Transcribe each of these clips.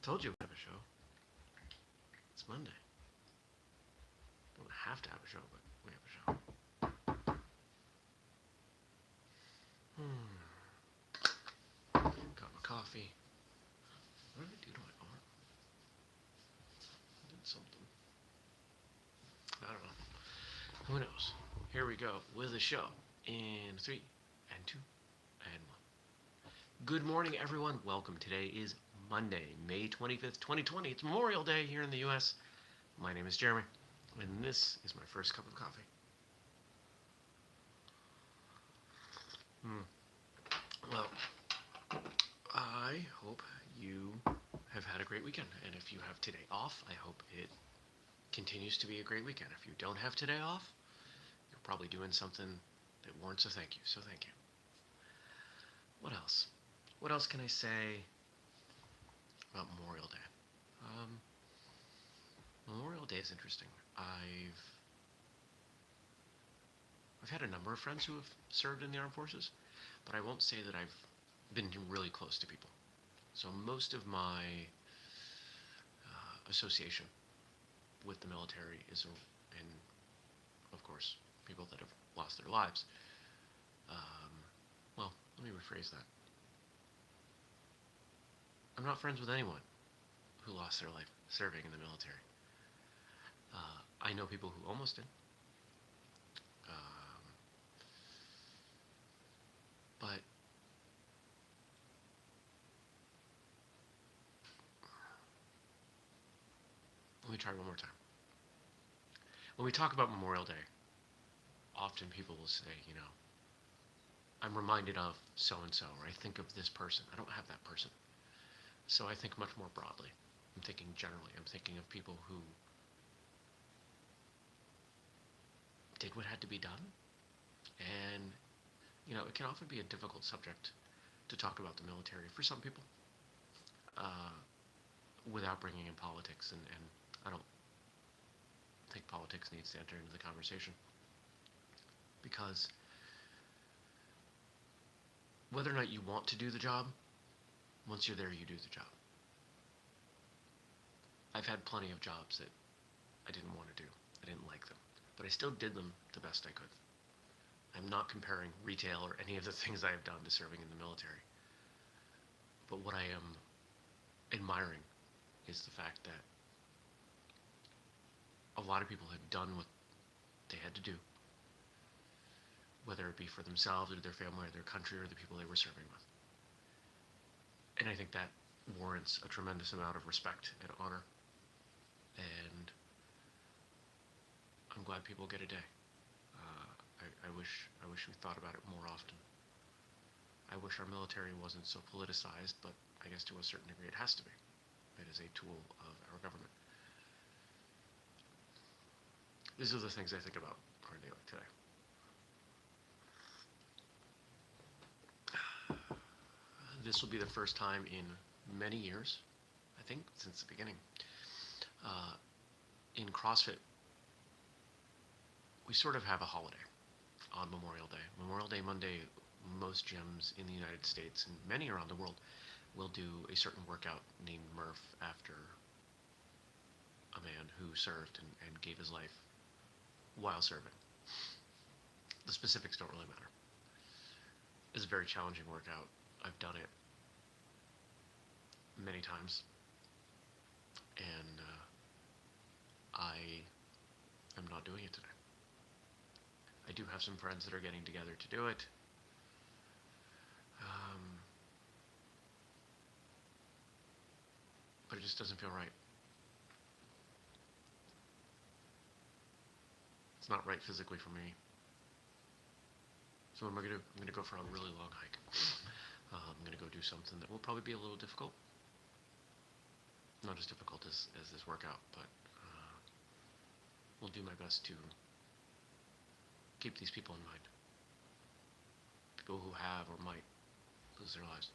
Told you we have a show. It's Monday. Don't have to have a show, but we have a show. Got my coffee. What did I do to my arm? I did something. I don't know. Who knows? Here we go with the show in 3 and 2 and 1. Good morning, everyone. Welcome. Today is Monday, May 25th, 2020. It's Memorial Day here in the U.S. My name is Jeremy, and this is my first cup of coffee. Well, I hope you have had a great weekend, and if you have today off, I hope it continues to be a great weekend. If you don't have today off, you're probably doing something that warrants a thank you, so thank you. What else? What else can I say about Memorial Day? Memorial Day is interesting. I've had a number of friends who have served in the armed forces, but I won't say that I've been really close to people. So most of my association with the military is in, of course, people that have lost their lives. Well, let me rephrase that. I'm not friends with anyone who lost their life serving in the military. I know people who almost did. But let me try one more time. When we talk about Memorial Day, often people will say, I'm reminded of so-and-so, or I think of this person. I don't have that person. So I think much more broadly. I'm thinking generally. I'm thinking of people who did what had to be done. And, it can often be a difficult subject to talk about the military for some people without bringing in politics. And I don't think politics needs to enter into the conversation. Because whether or not you want to do the job, once you're there, you do the job. I've had plenty of jobs that I didn't want to do. I didn't like them. But I still did them the best I could. I'm not comparing retail or any of the things I have done to serving in the military. But what I am admiring is the fact that a lot of people had done what they had to do, whether it be for themselves or their family or their country or the people they were serving with. And I think that warrants a tremendous amount of respect and honor. And I'm glad people get a day. I wish we thought about it more often. I wish our military wasn't so politicized, but I guess to a certain degree it has to be. It is a tool of our government. These are the things I think about on a day like today. This will be the first time in many years, I think, since the beginning. In CrossFit, we sort of have a holiday on Memorial Day. Memorial Day Monday, most gyms in the United States and many around the world will do a certain workout named Murph after a man who served and gave his life while serving. The specifics don't really matter. It's a very challenging workout. I've done it many times, and I am not doing it today. I do have some friends that are getting together to do it. But it just doesn't feel right. It's not right physically for me. So what am I going to do? I'm going to go for a really long hike. I'm going to go do something that will probably be a little difficult. Not as difficult as this workout, but we'll do my best to keep these people in mind. People who have or might lose their lives.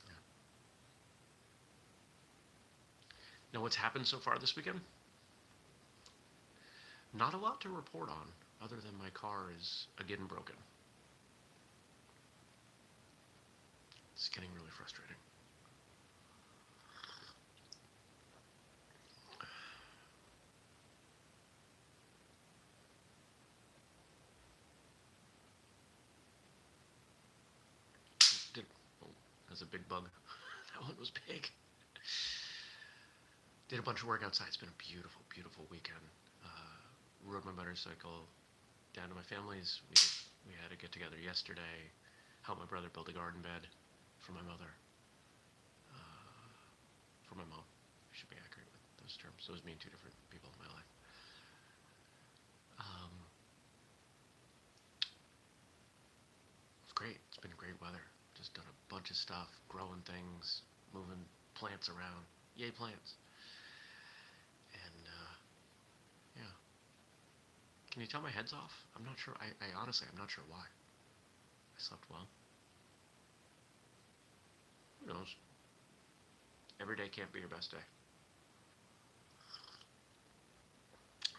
Yeah. Now, what's happened so far this weekend? Not a lot to report on, other than my car is again broken. It's getting really frustrating. Did, oh, that's a big bug. That one was big. Did a bunch of work outside. It's been a beautiful, beautiful weekend. Rode my motorcycle down to my family's. We had a get together yesterday. Helped my brother build a garden bed for my mother. For my mom. I should be accurate with those terms. So it was me and two different people in my life. It's great. It's been great weather. Just done a bunch of stuff, growing things, moving plants around. Yay, plants. And yeah. Can you tell my head's off? I'm not sure. I honestly, I'm not sure why. I slept well. Who knows? Every day can't be your best day.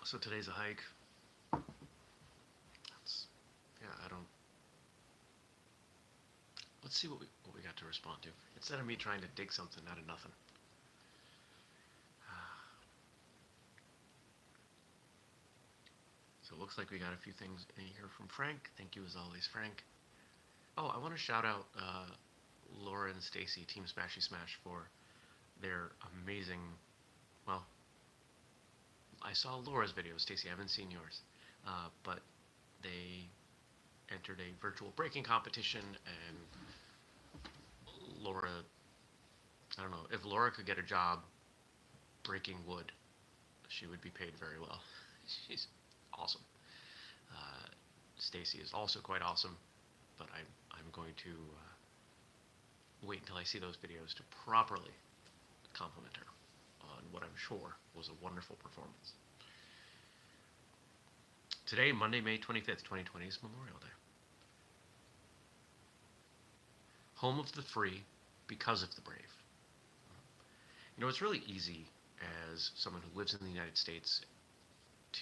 So today's a hike. That's, yeah, I don't. Let's see what we got to respond to. Instead of me trying to dig something out of nothing. So it looks like we got a few things in here from Frank. Thank you as always, Frank. Oh, I want to shout out Laura and Stacy, Team Smashy Smash, for their amazing. Well, I saw Laura's video, Stacy. I haven't seen yours, but they entered a virtual breaking competition, and Laura. I don't know if Laura could get a job breaking wood, she would be paid very well. She's awesome. Stacy is also quite awesome, but I'm going to wait until I see those videos to properly compliment her on what I'm sure was a wonderful performance. Today, Monday, May 25th, 2020, is Memorial Day. Home of the free, because of the brave. You know, it's really easy as someone who lives in the United States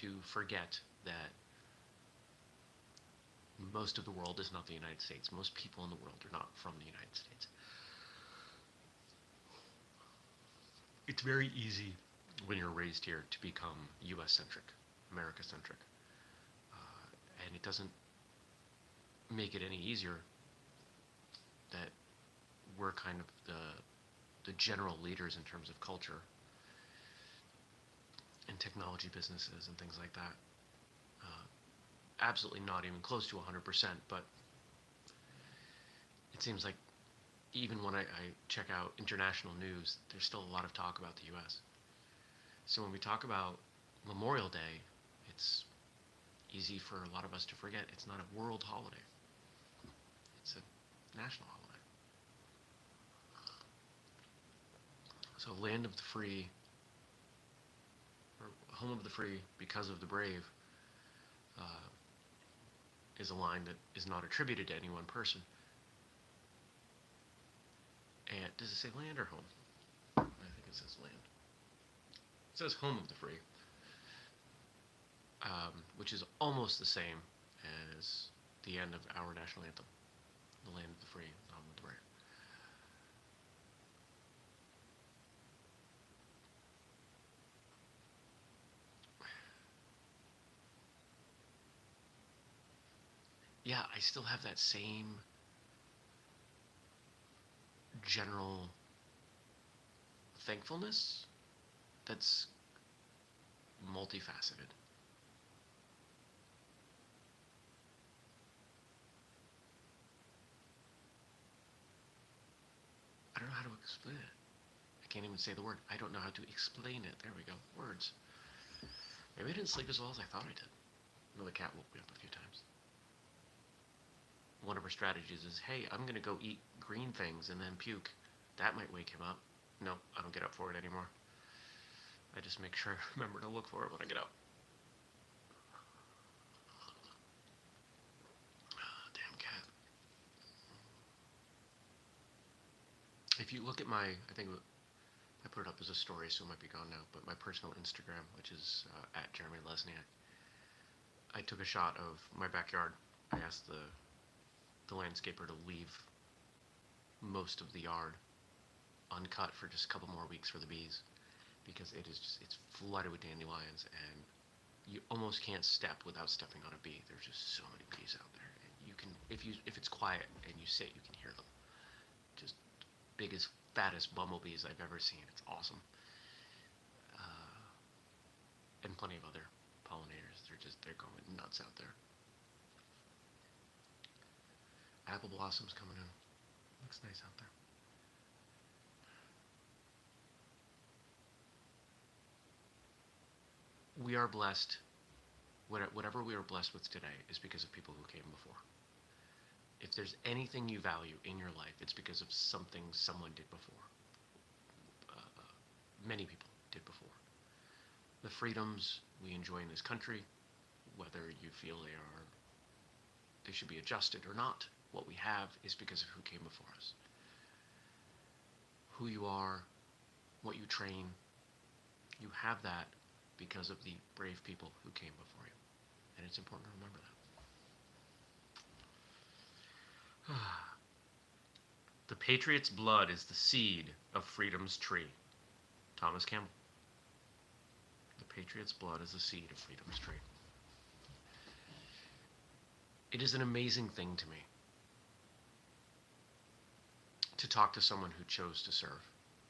to forget that most of the world is not the United States. Most people in the world are not from the United States. It's very easy when you're raised here to become US-centric, America-centric. And it doesn't make it any easier that we're kind of the general leaders in terms of culture and technology businesses and things like that. Absolutely not even close to 100%, but it seems like even when I check out international news, there's still a lot of talk about the US. So when we talk about Memorial Day, it's easy for a lot of us to forget it's not a world holiday. It's a national holiday. So land of the free, or home of the free because of the brave, is a line that is not attributed to any one person. And does it say land or home? I think it says land. It says home of the free, which is almost the same as the end of our national anthem, the land of the free, the home of the brave. Yeah, I still have that same general thankfulness that's multifaceted. I don't know how to explain it. I can't even say the word. I don't know how to explain it. There we go. Words. Maybe I didn't sleep as well as I thought I did. No, the cat woke me up a few times. One of her strategies is, hey, I'm going to go eat green things and then puke. That might wake him up. No, I don't get up for it anymore. I just make sure I remember to look for it when I get up. Oh, damn cat. If you look at my, I think I put it up as a story, so it might be gone now, but my personal Instagram, which is at Jeremy Lesniak, I took a shot of my backyard. I asked the landscaper to leave most of the yard uncut for just a couple more weeks for the bees, because it's flooded with dandelions, and you almost can't step without stepping on a bee. There's just so many bees out there, and you can, if it's quiet and you sit, you can hear them. Just biggest, fattest bumblebees I've ever seen. It's awesome. And plenty of other pollinators. They're going nuts out there. Apple blossoms coming in. Looks nice out there. We are blessed. Whatever we are blessed with today is because of people who came before. If there's anything you value in your life, it's because of something someone did before. Many people did before. The freedoms we enjoy in this country, whether you feel they should be adjusted or not, what we have is because of who came before us. Who you are, what you train, you have that because of the brave people who came before you. And it's important to remember that. The patriot's blood is the seed of freedom's tree. Thomas Campbell. The patriot's blood is the seed of freedom's tree. It is an amazing thing to me to talk to someone who chose to serve.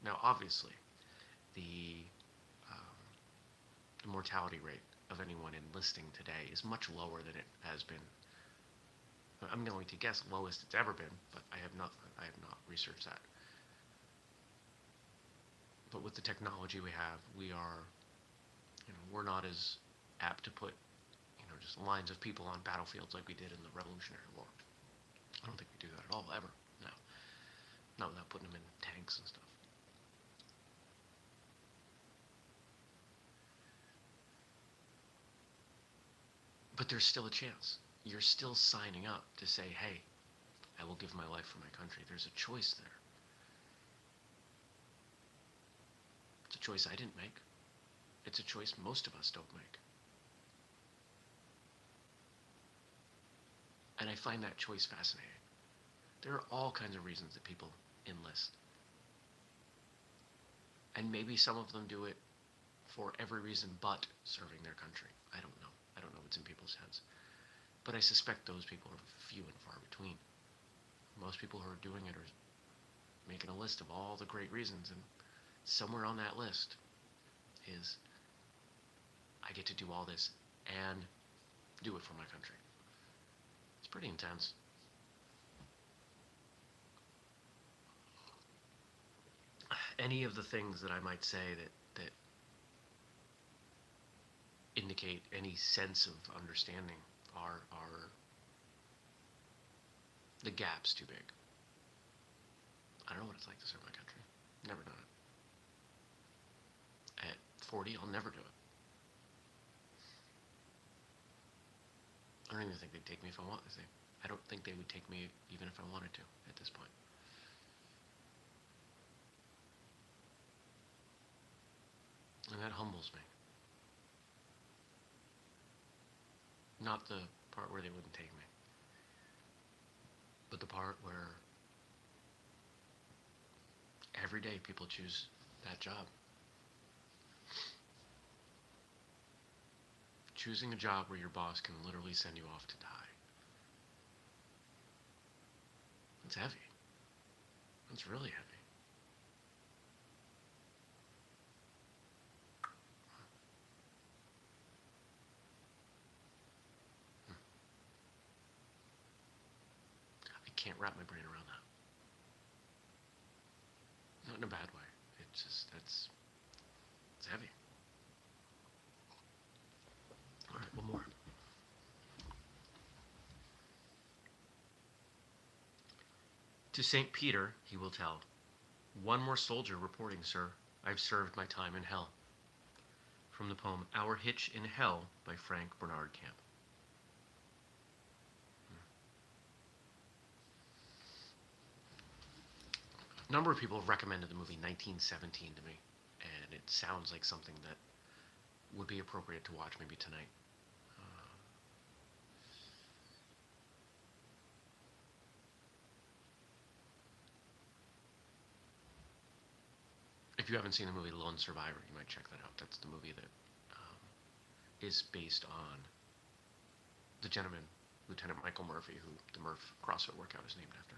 Now, obviously, the mortality rate of anyone enlisting today is much lower than it has been. I'm going to guess lowest it's ever been, but I have not researched that. But with the technology we have, we're not as apt to put, just lines of people on battlefields like we did in the Revolutionary War. I don't think we do that at all, ever. No. Not without putting them in tanks and stuff. But there's still a chance. You're still signing up to say, hey, I will give my life for my country. There's a choice there. It's a choice I didn't make. It's a choice most of us don't make. And I find that choice fascinating. There are all kinds of reasons that people enlist. And maybe some of them do it for every reason but serving their country. I don't know. I don't know what's in people's heads. But I suspect those people are few and far between. Most people who are doing it are making a list of all the great reasons, and somewhere on that list is, I get to do all this and do it for my country. It's pretty intense. Any of the things that I might say that indicate any sense of understanding are the gap's too big. I don't know what it's like to serve my country. Never done it. At 40, I'll never do it. I don't even think they'd take me if I wanted to. I don't think they would take me even if I wanted to at this point. And that humbles me. Not the part where they wouldn't take me, but the part where every day people choose that job. Choosing a job where your boss can literally send you off to die. It's heavy. It's really heavy. I can't wrap my brain around that. Not in a bad way. It's just, it's heavy. All right, one more. To St. Peter, he will tell, one more soldier reporting, sir. I've served my time in hell. From the poem Our Hitch in Hell by Frank Bernard Camp. A number of people have recommended the movie 1917 to me, and it sounds like something that would be appropriate to watch maybe tonight. If you haven't seen the movie Lone Survivor, you might check that out. That's the movie that um, is based on the gentleman, Lieutenant Michael Murphy, who the Murph CrossFit workout is named after.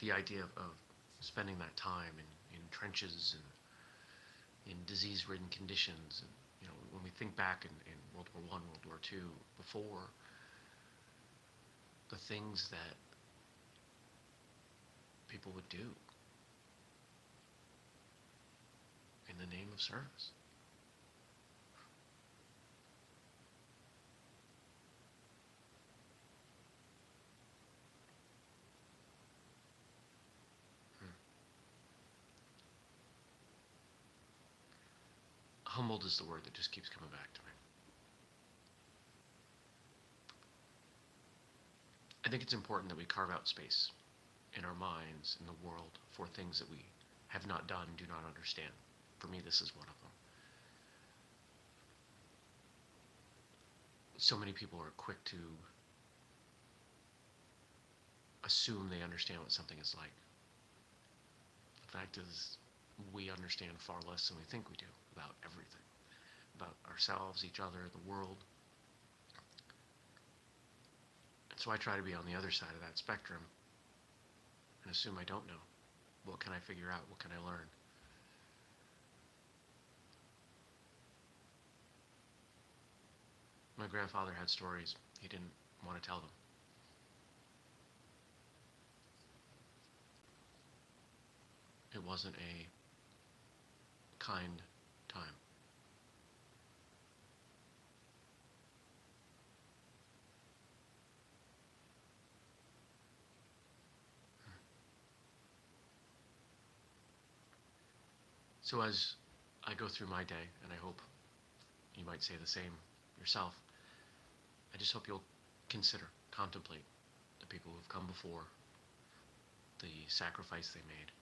The idea of spending that time in trenches and in disease-ridden conditions, and when we think back in World War One, World War Two, before, the things that people would do in the name of service. Hmm. Humbled is the word that just keeps coming back to me. I think it's important that we carve out space in our minds, in the world, for things that we have not done, do not understand. For me, this is one of them. So many people are quick to assume they understand what something is like. The fact is, we understand far less than we think we do about everything, about ourselves, each other, the world. And so I try to be on the other side of that spectrum and assume I don't know. What can I figure out? What can I learn? My grandfather had stories. He didn't want to tell them. It wasn't a kind time. So as I go through my day, and I hope you might say the same yourself, I just hope you'll consider, contemplate the people who've come before, the sacrifice they made,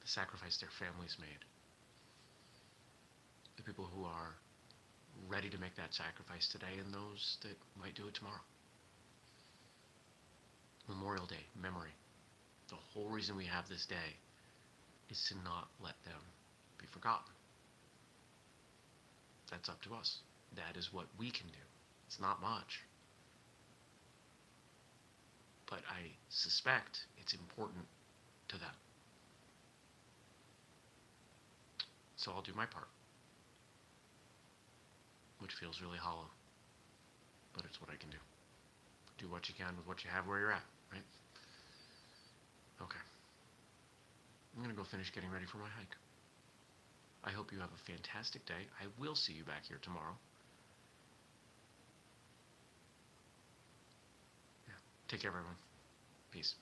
the sacrifice their families made, the people who are ready to make that sacrifice today, and those that might do it tomorrow. Memorial Day, memory. The whole reason we have this day is to not let them be forgotten. That's up to us. That is what we can do. It's not much. But I suspect it's important to them. So I'll do my part, which feels really hollow, but it's what I can do. Do what you can with what you have where you're at, right? Okay. I'm going to go finish getting ready for my hike. I hope you have a fantastic day. I will see you back here tomorrow. Yeah. Take care, everyone. Peace.